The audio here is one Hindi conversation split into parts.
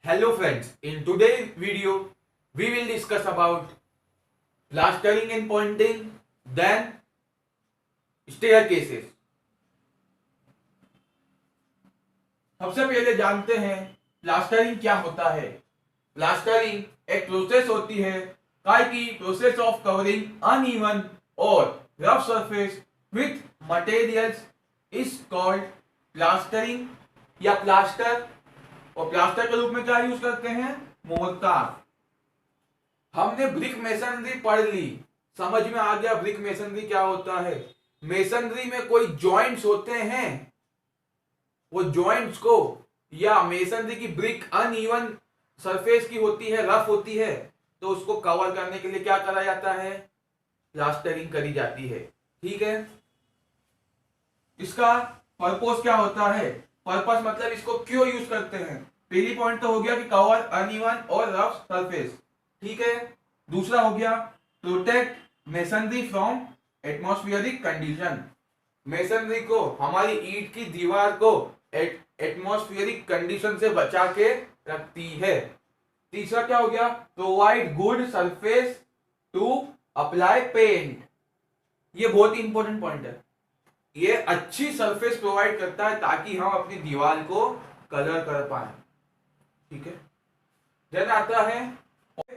Hello friends, in today's video we will discuss about plastering and pointing, then staircases. सबसे पहले जानते हैं प्लास्टरिंग क्या होता है। प्लास्टरिंग एक प्रोसेस होती है काय की प्रोसेस ऑफ कवरिंग अनइवन और rough surface with materials is called plastering या प्लास्टर। और प्लास्टर के रूप में क्या यूज करते हैं, मोर्टार। हमने ब्रिक मेसनरी पढ़ ली, समझ में आ गया ब्रिक मेसनरी क्या होता है। मेसनरी में कोई जॉइंट्स होते हैं, वो जॉइंट्स को या मेसनरी की ब्रिक अनइवन सरफेस की होती है, रफ होती है, तो उसको कवर करने के लिए क्या करा जाता है, प्लास्टरिंग करी जाती है। ठीक है, इसका पर्पस क्या होता है, पर्पस मतलब इसको क्यों यूज करते हैं। पहली पॉइंट तो हो गया कि कवर अनइवन और रफ सरफेस। ठीक है, दूसरा हो गया protect masonry from atmospheric condition. Masonry को, हमारी ईंट की दीवार को एटमॉस्फेरिक कंडीशन से बचा के रखती है। तीसरा क्या हो गया, provide good surface to apply paint. ये बहुत ही इंपॉर्टेंट पॉइंट है। ये अच्छी सरफेस प्रोवाइड करता है ताकि हम अपनी दीवार को कलर कर पाए। ठीक है, देन आता है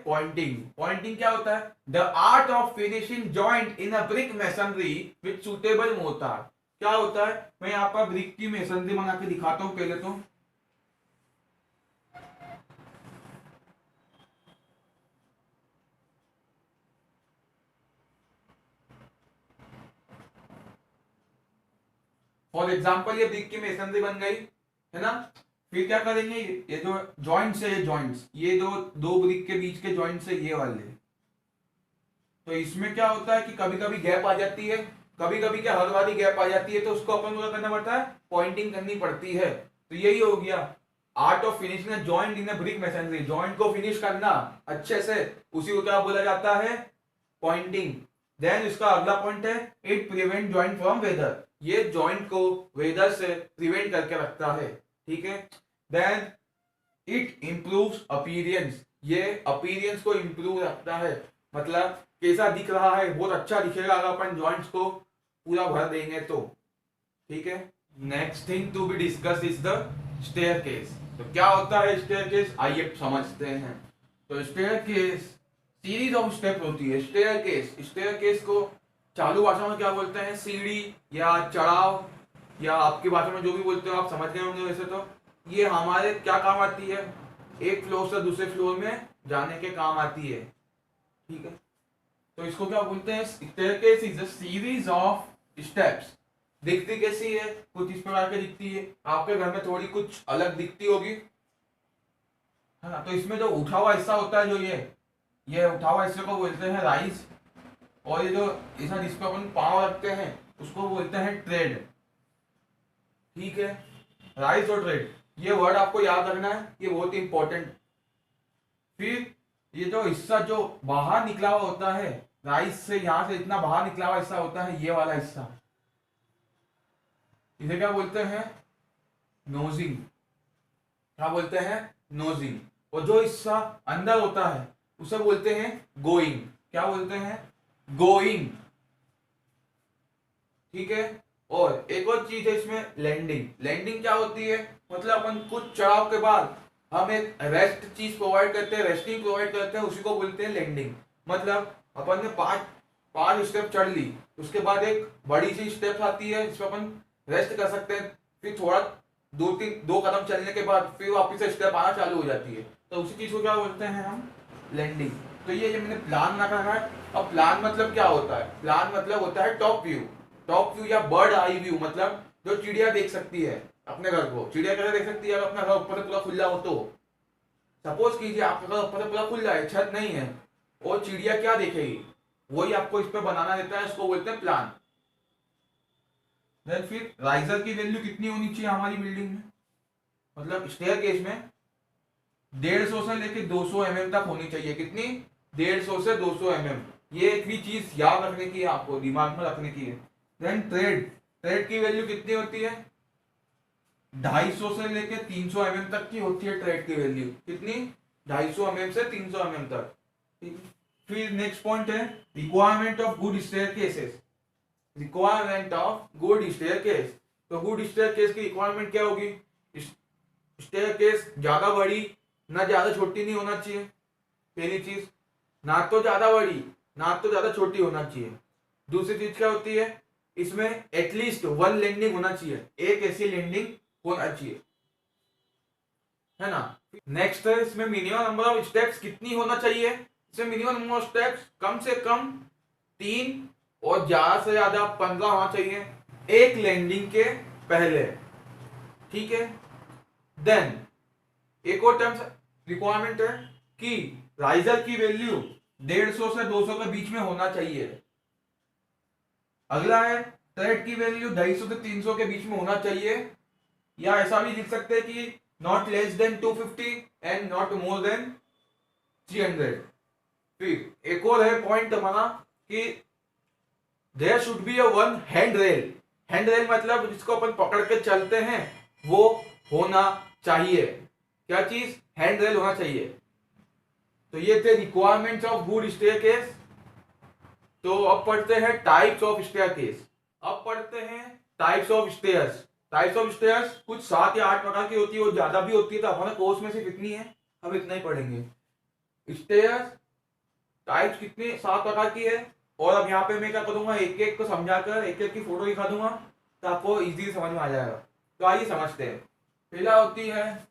पॉइंटिंग। पॉइंटिंग क्या होता है, the art of finishing joint in a brick masonry with suitable mortar. क्या होता है, मैं यहाँ पर ब्रिक की मेसनरी बना के दिखाता हूं पहले तो। फॉर एग्जाम्पल ये ब्रिक की मेसनरी बन गई है ना। फिर क्या करेंगे, ये जो जॉइंट्स है, ये जॉइंट्स, ये जो दो ब्रिक के बीच के जॉइंट्स है, ये वाले, तो इसमें क्या होता है कि कभी कभी गैप आ जाती है, कभी कभी क्या हर वाली गैप आ जाती है, तो उसको अपन को क्या करना पड़ता है, पॉइंटिंग करनी पड़ती है। तो यही हो गया art of finishing a joint in a brick masonry. Joint को फिनिश करना अच्छे से, उसी को क्या बोला जाता है, पॉइंटिंग। देन इसका अगला पॉइंट है, it prevent joint from weather. ये जॉइंट को वेदर से प्रिवेंट करके रखता है। ठीक है, देन इट इंप्रूव्स अपीयरेंस। ये अपीयरेंस को इंप्रूव रखता है, मतलब कैसा दिख रहा है, बहुत अच्छा दिखेगा अगर अपन जॉइंट्स को पूरा भर देंगे तो। ठीक है, next thing to be discuss is the staircase. तो क्या होता है स्टेयरकेस, आइए समझते हैं। तो स्टेयरकेस सीरीज ऑफ स्टेप होती है। स्टेयरकेस को चालू भाषा में क्या बोलते हैं, सीढ़ी या चढ़ाव, या आपकी भाषा में जो भी बोलते हो आप समझ गए होंगे वैसे तो। ये हमारे क्या काम आती है, एक फ्लोर से दूसरे फ्लोर में जाने के काम आती है। ठीक है, तो इसको क्या बोलते हैं, staircase is a series of steps. दिखती कैसी है, कुछ इस प्रकार की दिखती है, आपके घर में थोड़ी कुछ अलग दिखती होगी, है ना। तो इसमें जो उठा हुआ हिस्सा होता है, जो ये उठा हुआ हिस्से को बोलते हैं राइज, और ये जो ऐसा जिस पर अपन पांव रखते हैं उसको बोलते हैं ट्रेड। ठीक है, राइज और ट्रेड, ये वर्ड आपको याद रखना है, ये बहुत इंपॉर्टेंट। फिर ये जो हिस्सा जो बाहर निकला हुआ होता है, राइज से यहां से इतना बाहर निकला हुआ हिस्सा होता है, ये वाला हिस्सा, इसे क्या बोलते हैं, नोजिंग। क्या बोलते हैं, नोजिंग। और जो हिस्सा अंदर होता है उसे बोलते हैं गोइंग। क्या बोलते हैं, गोइंग। ठीक है, और एक और चीज है इसमें, लैंडिंग। लैंडिंग क्या होती है, मतलब अपन कुछ चढ़ाव के बाद हम एक रेस्ट चीज प्रोवाइड करते हैं, रेस्टिंग प्रोवाइड करते हैं, उसी को बोलते हैं लैंडिंग। मतलब अपन ने पांच स्टेप चढ़ ली, उसके बाद एक बड़ी सी स्टेप आती है जिसमें अपन रेस्ट कर सकते हैं, फिर थोड़ा दो कदम चलने के बाद फिर वापिस से स्टेप आना चालू हो जाती है, तो उसी चीज को क्या बोलते हैं हम, लैंडिंग। तो ये मैंने प्लान ना कहा है। अब प्लान मतलब क्या होता है, प्लान मतलब होता है टॉप व्यू। टॉप व्यू या बर्ड आई व्यू, मतलब जो चिड़िया देख सकती है अपने घर को। चिड़िया कैसे देख सकती है, अगर अपना घर ऊपर से पूरा खुला हो तो। सपोज कीजिए आपका घर ऊपर से पूरा खुला है, छत नहीं है, और चिड़िया क्या देखेगी, वही आपको इस पे बनाना देता है, इसको बोलते हैं प्लान। देन फिर राइजर की वैल्यू कितनी होनी चाहिए हमारी बिल्डिंग में, मतलब स्टेयरकेस में 150 से लेके 200 mm तक होनी चाहिए। कितनी, 150 से 200 mm। ये एक भी चीज याद रखने की है, आपको दिमाग में रखने की है। देन ट्रेड, ट्रेड की वैल्यू कितनी होती है, 250 से लेके 300 mm तक की होती है ट्रेड की वैल्यू। कितनी? 250 mm से 300 mm तक। ठीक है। फिर नेक्स्ट पॉइंट है requirement of good staircases. Requirement of good staircase. तो गुड स्टेयरकेस की रिक्वायरमेंट क्या होगी? स्टेयरकेस ज्यादा बड़ी ना ज्यादा छोटी नहीं होना चाहिए, पहली चीज। ना तो ज्यादा बड़ी ना तो ज्यादा छोटी होना चाहिए। दूसरी चीज क्या होती है? इसमें एटलीस्ट वन लैंडिंग होना चाहिए, एक ऐसी लैंडिंग होना चाहिए, है ना। नेक्स्ट है इसमें मिनिमम नंबर ऑफ स्टेप्स कितनी होना चाहिए? इसमें मिनिमम नंबर ऑफ स्टेप्स कम से कम 3 और ज्यादा से ज्यादा 15 होना चाहिए एक लैंडिंग के पहले। ठीक है। देन एक और टर्म्स रिक्वायरमेंट है कि राइजर की वैल्यू 150 से 200 के बीच में होना चाहिए। अगला है थ्रेड की वैल्यू 250 से 300 के बीच में होना चाहिए, या ऐसा भी लिख सकते हैं कि not less than 250 and not more than 300। फिर एक और है पॉइंट हमारा कि there should be a one hand rail. Hand rail मतलब जिसको अपन पकड़ के चलते हैं वो होना चाहिए। क्या चीज? हैंड रेल होना चाहिए। तो ये थे रिक्वायरमेंट्स ऑफ गुड स्टेयरकेस। तो अब पढ़ते हैं टाइप्स ऑफ स्टेयरकेस। अब पढ़ते हैं types of stairs. Types of stairs कुछ 7 या 8 प्रकार की होती है, वो ज्यादा भी होती है, तो हमारे कोर्स में सिर्फ इतनी है, हम इतना ही पढ़ेंगे। स्टेयर्स टाइप्स कितनी 7 प्रकार की है, और अब यहाँ पे मैं क्या करूंगा, एक एक को समझाकर एक एक की फोटो दिखा दूंगा तो आपको इजीली समझ में आ जाएगा। तो आइए समझते हैं। पहला होती है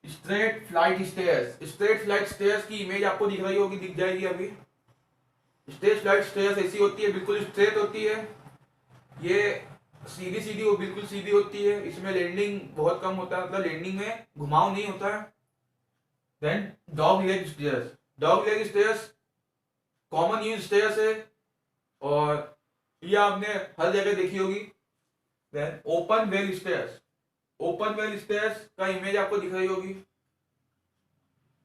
straight flight stairs. Straight flight stairs की इमेज आपको दिख रही होगी, दिख जाएगी अभी। स्ट्रेट फ्लाइट स्टेयर्स ऐसी होती है, बिल्कुल स्ट्रेट होती है, ये सीधी सीधी बिल्कुल सीधी होती है। इसमें लैंडिंग बहुत कम होता है, मतलब लैंडिंग में घुमाव नहीं होता है। Then dog leg stairs. Dog leg stairs common use stairs है और ये आपने हर जगह देखी होगी। Then open well stairs. Open well stairs का इमेज आपको दिख रही होगी।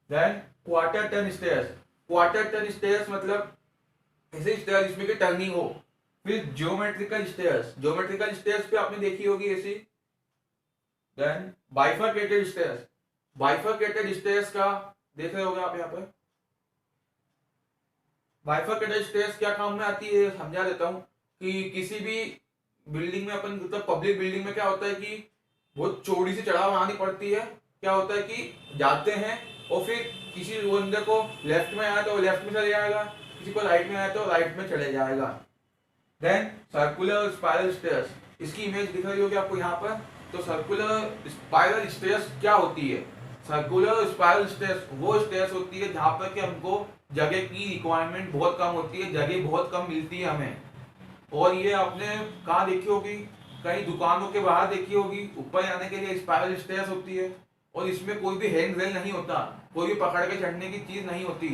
Then quarter turn stairs. Quarter turn stairs मतलब ऐसे स्टेयर्स जिसमें कि टर्निंग हो। फिर ज्योमेट्रिकल स्टेयर्स। ज्योमेट्रिकल स्टेयर्स पे आपने देखी होगी ऐसी। Then bifurcated stairs. Bifurcated stairs का देख रहे होगे आप यहाँ पर। बाइफरकेटेड स्टेयर्स क्या काम में आती है समझा देता हूँ कि किसी भी बिल्डिंग में अपन, मतलब पब्लिक बिल्डिंग में क्या होता है कि बहुत चौड़ी सी चढ़ाव बनानी पड़ती है। क्या होता है कि जाते हैं और फिर किसी बंदे को लेफ्ट में आया तो लेफ्ट में चले जाएगा, किसी को राइट में आया तो राइट में चले जाएगा। देन सर्कुलर स्पाइरल स्टेयर्स, इसकी इमेज दिख रही होगी आपको यहाँ पर। तो सर्कुलर स्पाइरल स्टेयर्स क्या होती है? सर्कुलर स्पाइरल स्टेयर्स वो स्टेयर्स होती है जहां पर कि हमको जगह की रिक्वायरमेंट बहुत कम होती है, जगह बहुत कम मिलती है हमें। और ये आपने कहाँ देखी होगी? कई दुकानों के बाहर देखी होगी। ऊपर जाने के लिए स्पाइरल स्टेयर्स होती है और इसमें कोई भी हैंड रेल नहीं होता, कोई भी पकड़ के चढ़ने की चीज नहीं होती।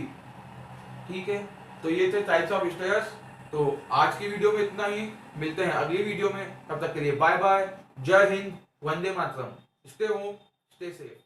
ठीक है। तो ये थे टाइप्स ऑफ स्टेयर्स। तो आज की वीडियो में इतना ही, मिलते हैं अगली वीडियो में, तब तक के लिए बाय बाय, जय Hind, Vande Mataram, stay home, stay safe.